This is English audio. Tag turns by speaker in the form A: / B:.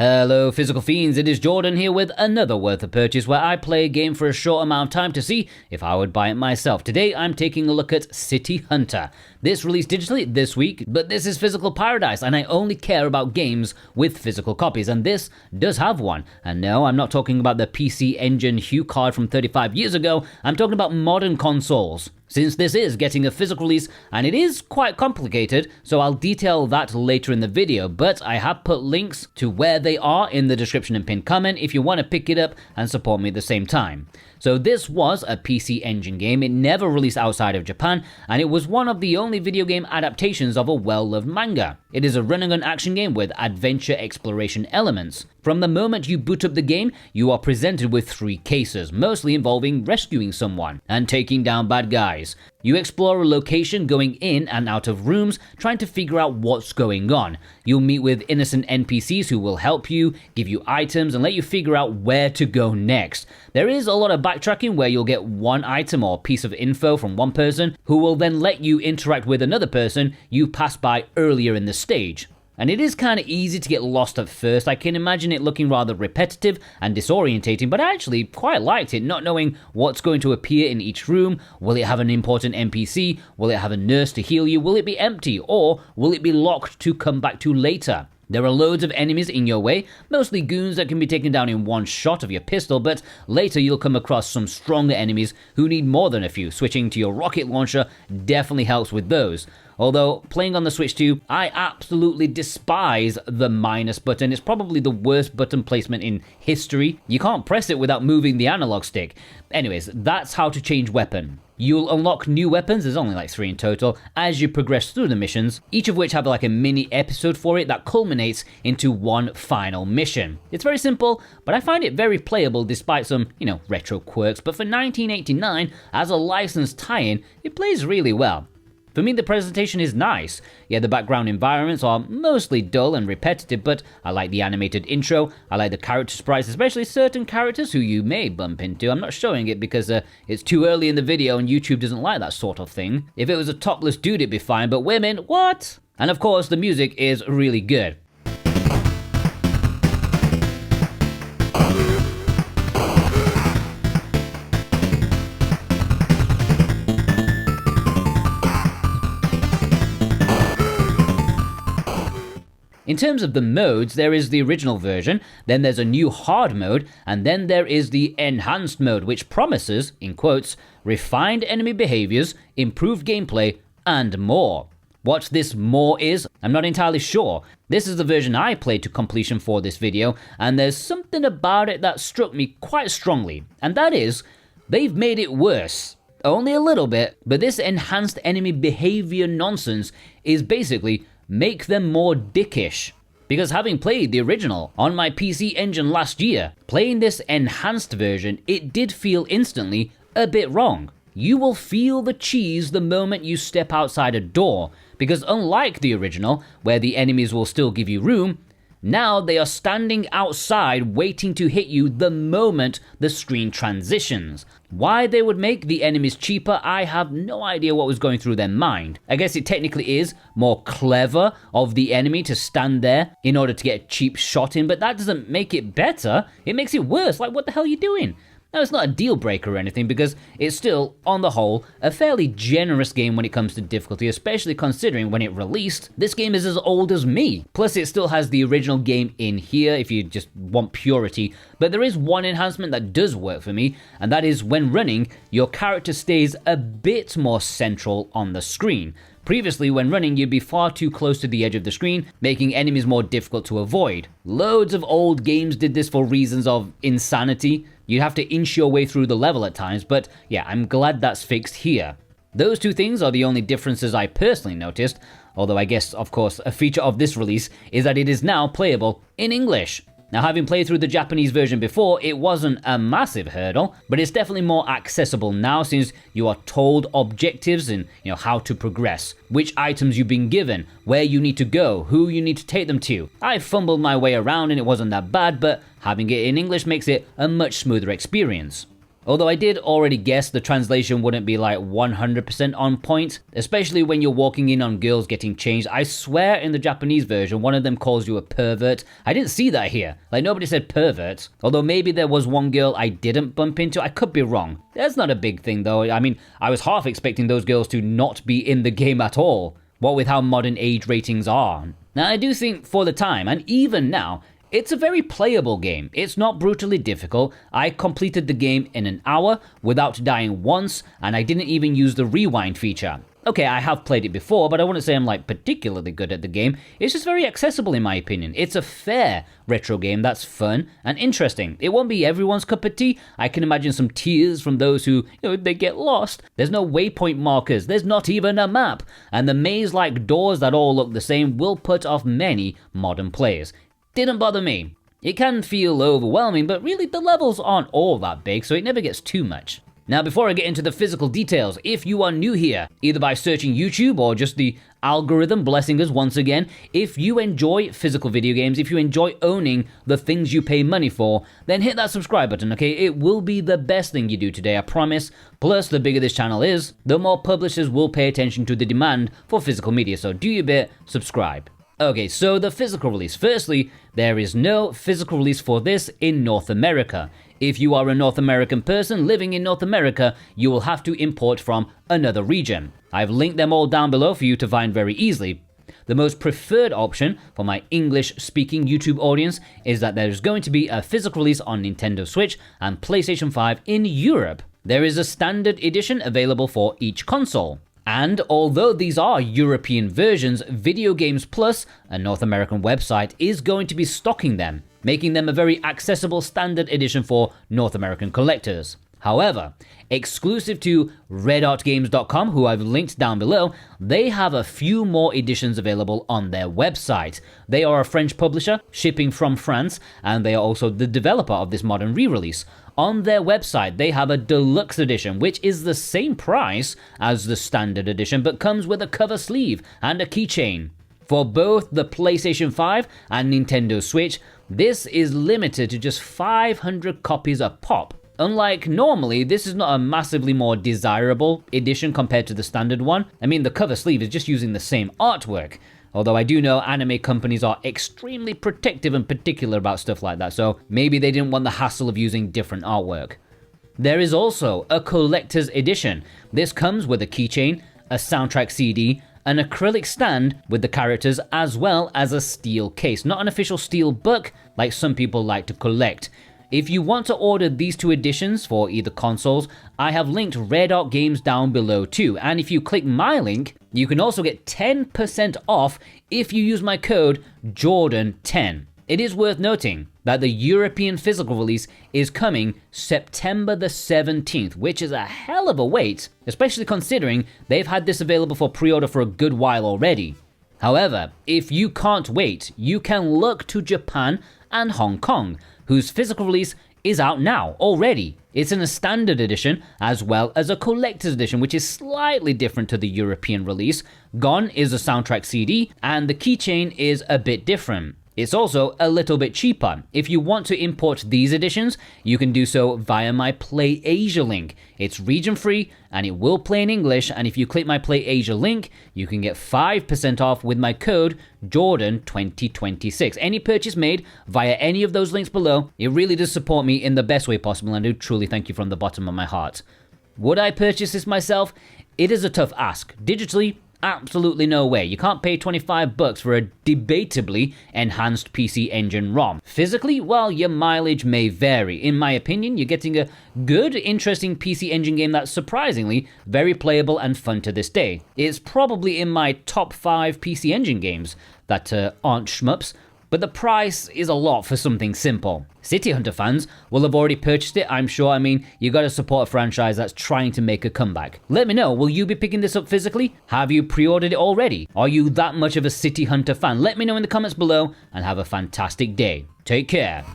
A: Hello Physical Fiends, it is Jordan here with another Worth a Purchase where I play a game for a short amount of time to see if I would buy it myself. Today I'm taking a look at City Hunter. This released digitally this week, but this is Physical Paradise and I only care about games with physical copies, and this does have one. And no, I'm not talking about the PC Engine Hue card from 35 years ago, I'm talking about modern consoles. Since this is getting a physical release, and it is quite complicated, so I'll detail that later in the video, but I have put links to where they are in the description and pinned comment if you want to pick it up and support me at the same time. So this was a PC Engine game, it never released outside of Japan, and it was one of the only video game adaptations of a well-loved manga. It is a run-and-gun action game with adventure exploration elements. From the moment you boot up the game, you are presented with 3 cases, mostly involving rescuing someone and taking down bad guys. You explore a location going in and out of rooms, trying to figure out what's going on. You'll meet with innocent NPCs who will help you, give you items, and let you figure out where to go next. There is a lot of backtracking where you'll get one item or piece of info from one person, who will then let you interact with another person you passed by earlier in the stage. And it is kind of easy to get lost at first. I can imagine it looking rather repetitive and disorientating, but I actually quite liked it, not knowing what's going to appear in each room. Will it have an important NPC? Will it have a nurse to heal you? Will it be empty? Or will it be locked to come back to later? There are loads of enemies in your way, mostly goons that can be taken down in one shot of your pistol, but later you'll come across some stronger enemies who need more than a few. Switching to your rocket launcher definitely helps with those. Although, playing on the Switch 2, I absolutely despise the minus button. It's probably the worst button placement in history. You can't press it without moving the analog stick. Anyways, that's how to change weapon. You'll unlock new weapons, there's only like 3 in total, as you progress through the missions, each of which have like a mini episode for it that culminates into one final mission. It's very simple, but I find it very playable despite some, retro quirks, but for 1989, as a licensed tie-in, it plays really well. For me, the presentation is nice. Yeah, the background environments are mostly dull and repetitive, but I like the animated intro, I like the character sprites, especially certain characters who you may bump into. I'm not showing it because it's too early in the video and YouTube doesn't like that sort of thing. If it was a topless dude, it'd be fine, but women, what? And of course, the music is really good. In terms of the modes, there is the original version, then there's a new hard mode, and then there is the enhanced mode, which promises, in quotes, refined enemy behaviors, improved gameplay, and more. What this more is, I'm not entirely sure. This is the version I played to completion for this video, and there's something about it that struck me quite strongly, and that is, they've made it worse. Only a little bit, but this enhanced enemy behavior nonsense is basically make them more dickish. Because having played the original on my PC Engine last year, playing this enhanced version, it did feel instantly a bit wrong. You will feel the cheese the moment you step outside a door, because unlike the original, where the enemies will still give you room, now they are standing outside waiting to hit you the moment the screen transitions. Why they would make the enemies cheaper, I have no idea what was going through their mind. I guess it technically is more clever of the enemy to stand there in order to get a cheap shot in, but that doesn't make it better, it makes it worse. Like, what the hell are you doing? Now, it's not a deal breaker or anything because it's still, on the whole, a fairly generous game when it comes to difficulty, especially considering when it released, this game is as old as me. Plus, it still has the original game in here if you just want purity, but there is one enhancement that does work for me, and that is when running, your character stays a bit more central on the screen. Previously, when running, you'd be far too close to the edge of the screen, making enemies more difficult to avoid. Loads of old games did this for reasons of insanity. You'd have to inch your way through the level at times, but yeah, I'm glad that's fixed here. Those two things are the only differences I personally noticed, although I guess, of course, a feature of this release is that it is now playable in English. Now, having played through the Japanese version before, it wasn't a massive hurdle, but it's definitely more accessible now since you are told objectives and how to progress, which items you've been given, where you need to go, who you need to take them to. I fumbled my way around and it wasn't that bad, but having it in English makes it a much smoother experience. Although I did already guess the translation wouldn't be like 100% on point, especially when you're walking in on girls getting changed. I swear in the Japanese version, one of them calls you a pervert. I didn't see that here. Like, nobody said pervert. Although maybe there was one girl I didn't bump into. I could be wrong. That's not a big thing though. I mean, I was half expecting those girls to not be in the game at all. What with how modern age ratings are. Now, I do think for the time, and even now, it's a very playable game. It's not brutally difficult. I completed the game in an hour without dying once, and I didn't even use the rewind feature. Okay, I have played it before, but I wouldn't say I'm like particularly good at the game. It's just very accessible in my opinion. It's a fair retro game that's fun and interesting. It won't be everyone's cup of tea. I can imagine some tears from those who, they get lost. There's no waypoint markers. There's not even a map. And the maze-like doors that all look the same will put off many modern players. Didn't bother me. It can feel overwhelming, but really the levels aren't all that big, so it never gets too much. Now, before I get into the physical details, if you are new here, either by searching YouTube or just the algorithm blessing us once again, if you enjoy physical video games, if you enjoy owning the things you pay money for, then hit that subscribe button, okay? It will be the best thing you do today, I promise. Plus, the bigger this channel is, the more publishers will pay attention to the demand for physical media, so do your bit, subscribe. Okay, so the physical release. Firstly, there is no physical release for this in North America. If you are a North American person living in North America, you will have to import from another region. I've linked them all down below for you to find very easily. The most preferred option for my English-speaking YouTube audience is that there is going to be a physical release on Nintendo Switch and PlayStation 5 in Europe. There is a standard edition available for each console. And although these are European versions, Video Games Plus, a North American website, is going to be stocking them, making them a very accessible standard edition for North American collectors. However, exclusive to RedArtGames.com, who I've linked down below, they have a few more editions available on their website. They are a French publisher, shipping from France, and they are also the developer of this modern re-release. On their website, they have a deluxe edition, which is the same price as the standard edition, but comes with a cover sleeve and a keychain. For both the PlayStation 5 and Nintendo Switch, this is limited to just 500 copies a pop. Unlike normally, this is not a massively more desirable edition compared to the standard one. I mean, the cover sleeve is just using the same artwork. Although I do know anime companies are extremely protective and particular about stuff like that, so maybe they didn't want the hassle of using different artwork. There is also a collector's edition. This comes with a keychain, a soundtrack CD, an acrylic stand with the characters, as well as a steel case. Not an official steel book like some people like to collect. If you want to order these two editions for either consoles, I have linked Red Art Games down below too, and if you click my link, you can also get 10% off if you use my code Jordan10. It is worth noting that the European physical release is coming September the 17th, which is a hell of a wait, especially considering they've had this available for pre-order for a good while already. However, if you can't wait, you can look to Japan and Hong Kong, whose physical release is out now already. It's in a standard edition as well as a collector's edition, which is slightly different to the European release. Gone is a soundtrack CD, and the keychain is a bit different. It's also a little bit cheaper. If you want to import these editions, you can do so via my Play Asia link. It's region free and it will play in English, and if you click my Play Asia link, you can get 5% off with my code Jordan2026. Any purchase made via any of those links below, it really does support me in the best way possible, and I do truly thank you from the bottom of my heart. Would I purchase this myself? It is a tough ask. Digitally, absolutely no way. You can't pay $25 for a debatably enhanced PC Engine ROM. Physically, well, your mileage may vary. In my opinion, you're getting a good, interesting PC Engine game that's surprisingly very playable and fun to this day. It's probably in my top 5 PC Engine games that aren't shmups, but the price is a lot for something simple. City Hunter fans will have already purchased it, I'm sure. I mean, you gotta support a franchise that's trying to make a comeback. Let me know, will you be picking this up physically? Have you pre-ordered it already? Are you that much of a City Hunter fan? Let me know in the comments below, and have a fantastic day. Take care.